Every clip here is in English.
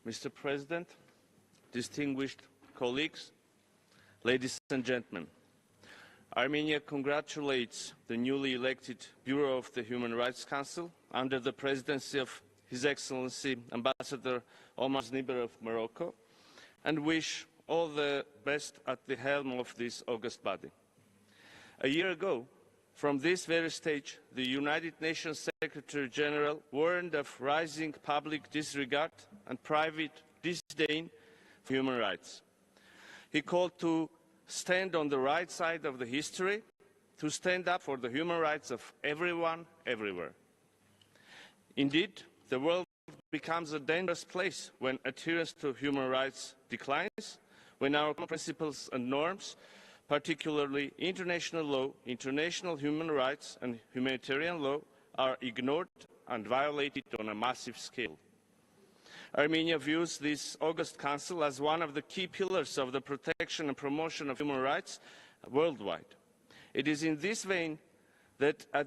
Mr. President, distinguished colleagues, ladies and gentlemen, Armenia congratulates the newly elected Bureau of the Human Rights Council under the presidency of His Excellency Ambassador Omar Zniber of Morocco and wish all the best at the helm of this august body. A year ago, from this very stage, the United Nations Secretary General warned of rising public disregard and private disdain for human rights. He called to stand on the right side of the history, to stand up for the human rights of everyone, everywhere. Indeed, the world becomes a dangerous place when adherence to human rights declines, when our principles and norms, particularly international law, international human rights and humanitarian law, are ignored and violated on a massive scale. Armenia views this August Council as one of the key pillars of the protection and promotion of human rights worldwide. It is in this vein that at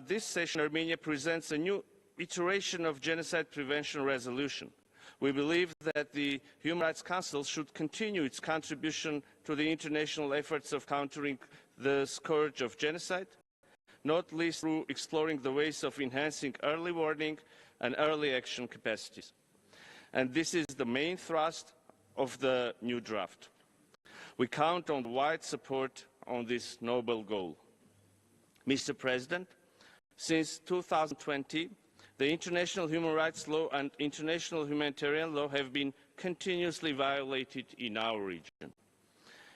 this session Armenia presents a new iteration of genocide prevention resolution. We believe that the Human Rights Council should continue its contribution to the international efforts of countering the scourge of genocide, not least through exploring the ways of enhancing early warning and early action capacities. And this is the main thrust of the new draft. We count on wide support on this noble goal. Mr. President, since 2020, the international human rights law and international humanitarian law have been continuously violated in our region.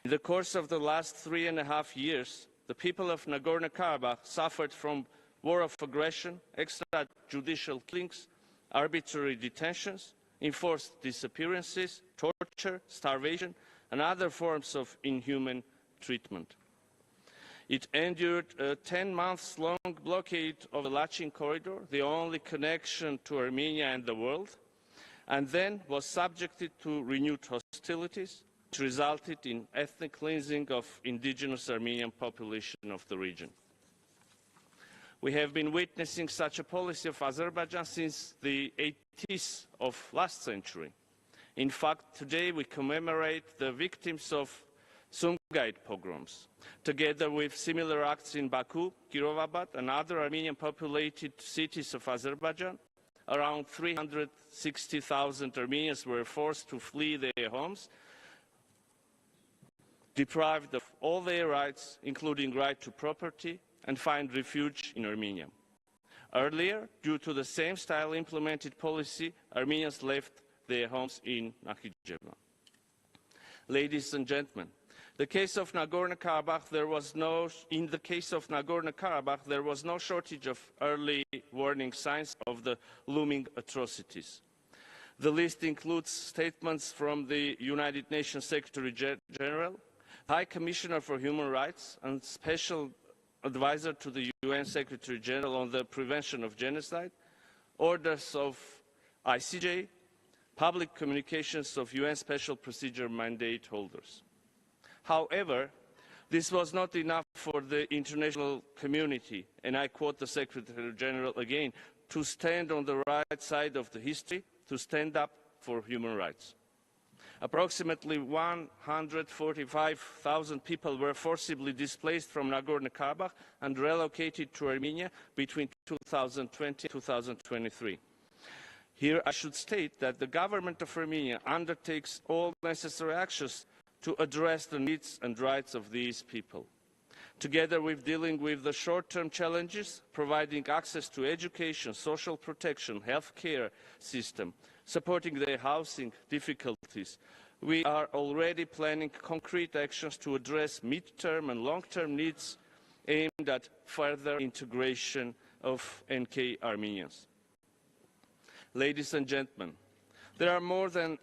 In the course of the last 3.5 years, the people of Nagorno-Karabakh suffered from war of aggression, extrajudicial killings, arbitrary detentions, enforced disappearances, torture, starvation, and other forms of inhuman treatment. It endured a 10-month-long blockade of the Lachin corridor, the only connection to Armenia and the world, and then was subjected to renewed hostilities, which resulted in ethnic cleansing of indigenous Armenian population of the region. We have been witnessing such a policy of Azerbaijan since the 80s of last century. In fact, today we commemorate the victims of Sumgait pogroms, together with similar acts in Baku, Kirovabad, and other Armenian-populated cities of Azerbaijan. Around 360,000 Armenians were forced to flee their homes, deprived of all their rights, including right to property, and find refuge in Armenia. Earlier, due to the same style implemented policy, Armenians left their homes in Nakhichevan. Ladies and gentlemen, in the case of Nagorno-Karabakh, there was no shortage of early warning signs of the looming atrocities. The list includes statements from the United Nations Secretary General, High Commissioner for Human Rights, and Special Advisor to the UN Secretary General on the Prevention of Genocide, orders of ICJ, public communications of UN Special Procedure mandate holders. However, this was not enough for the international community, and I quote the Secretary General again, to stand on the right side of the history, to stand up for human rights. Approximately 145,000 people were forcibly displaced from Nagorno-Karabakh and relocated to Armenia between 2020 and 2023. Here I should state that the government of Armenia undertakes all necessary actions to address the needs and rights of these people. Together with dealing with the short-term challenges, providing access to education, social protection, healthcare system, supporting their housing difficulties, we are already planning concrete actions to address mid-term and long-term needs aimed at further integration of NK Armenians. Ladies and gentlemen, there are more than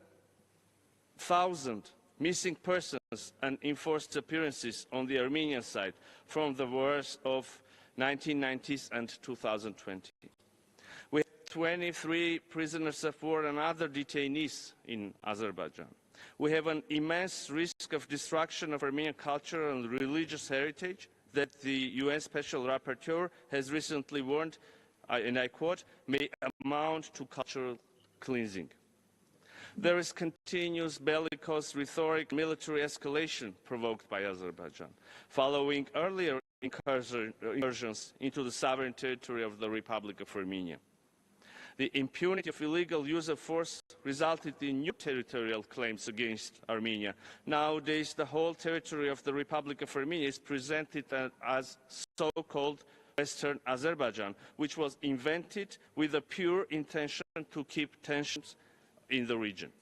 1,000 missing persons and enforced disappearances on the Armenian side from the wars of 1990s and 2020. We have 23 prisoners of war and other detainees in Azerbaijan. We have an immense risk of destruction of Armenian culture and religious heritage that the UN Special Rapporteur has recently warned, and I quote, may amount to cultural cleansing. There is continuous bellicose rhetoric, military escalation provoked by Azerbaijan, following earlier incursions into the sovereign territory of the Republic of Armenia. The impunity of illegal use of force resulted in new territorial claims against Armenia. Nowadays, the whole territory of the Republic of Armenia is presented as so-called Western Azerbaijan, which was invented with the pure intention to keep tensions in the region.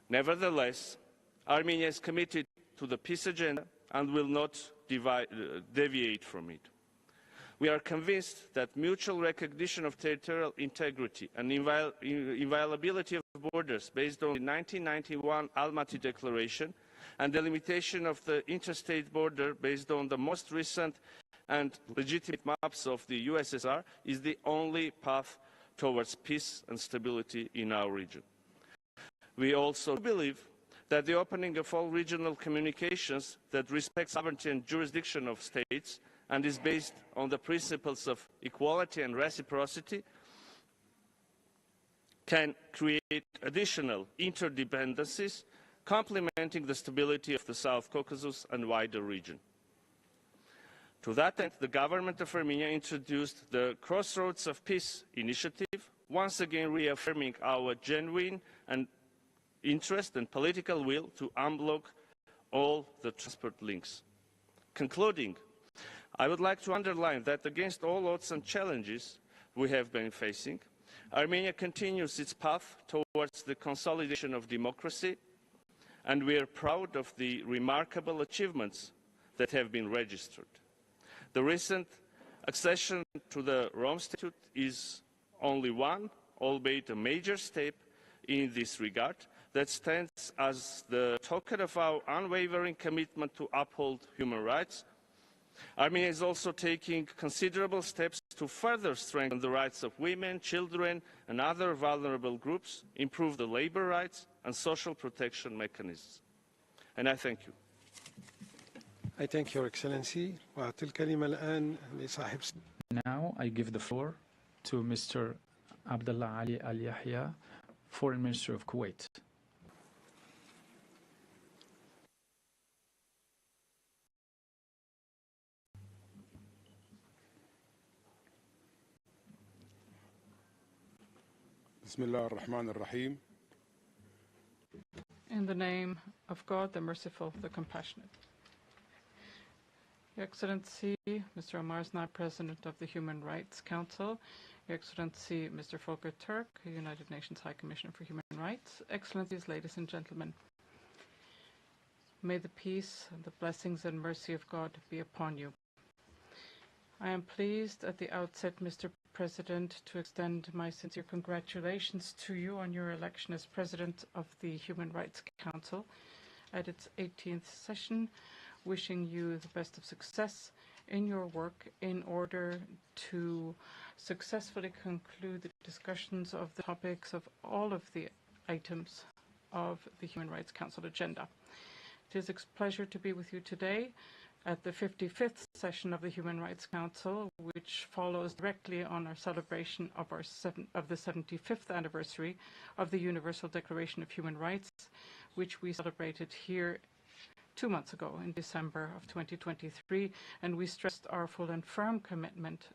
Nevertheless, Armenia is committed to the peace agenda and will not deviate from it. We are convinced that mutual recognition of territorial integrity and inviolability of borders based on the 1991 Almaty Declaration and the limitation of the interstate border based on the most recent and legitimate maps of the USSR is the only path towards peace and stability in our region. We also believe that the opening of all regional communications that respect sovereignty and jurisdiction of states and is based on the principles of equality and reciprocity can create additional interdependencies, complementing the stability of the South Caucasus and wider region. To that end, the government of Armenia introduced the Crossroads of Peace initiative, once again reaffirming our genuine interest and political will to unblock all the transport links. Concluding, I would like to underline that against all odds and challenges we have been facing, Armenia continues its path towards the consolidation of democracy, and we are proud of the remarkable achievements that have been registered. The recent accession to the Rome Statute is only one, albeit a major step in this regard, that stands as the token of our unwavering commitment to uphold human rights. Armenia is also taking considerable steps to further strengthen the rights of women, children and other vulnerable groups, improve the labor rights and social protection mechanisms. And I thank you. I thank Your Excellency. Now I give the floor to Mr. Abdullah Ali Al Yahya, Foreign Minister of Kuwait. Bismillah ar-Rahman ar-Rahim. In the name of God, the merciful, the compassionate. Your Excellency, Mr. Omar Znai, President of the Human Rights Council, Your Excellency, Mr. Volker Turk, United Nations High Commissioner for Human Rights, Excellencies, ladies and gentlemen, may the peace, the blessings and mercy of God be upon you. I am pleased at the outset, Mr. President, to extend my sincere congratulations to you on your election as President of the Human Rights Council at its 18th session, wishing you the best of success in your work in order to successfully conclude the discussions of the topics of all of the items of the Human Rights Council agenda. It is a pleasure to be with you today at the 55th session of the Human Rights Council, which follows directly on our celebration of the 75th anniversary of the Universal Declaration of Human Rights, which we celebrated here 2 months ago in December of 2023, and we stressed our full and firm commitment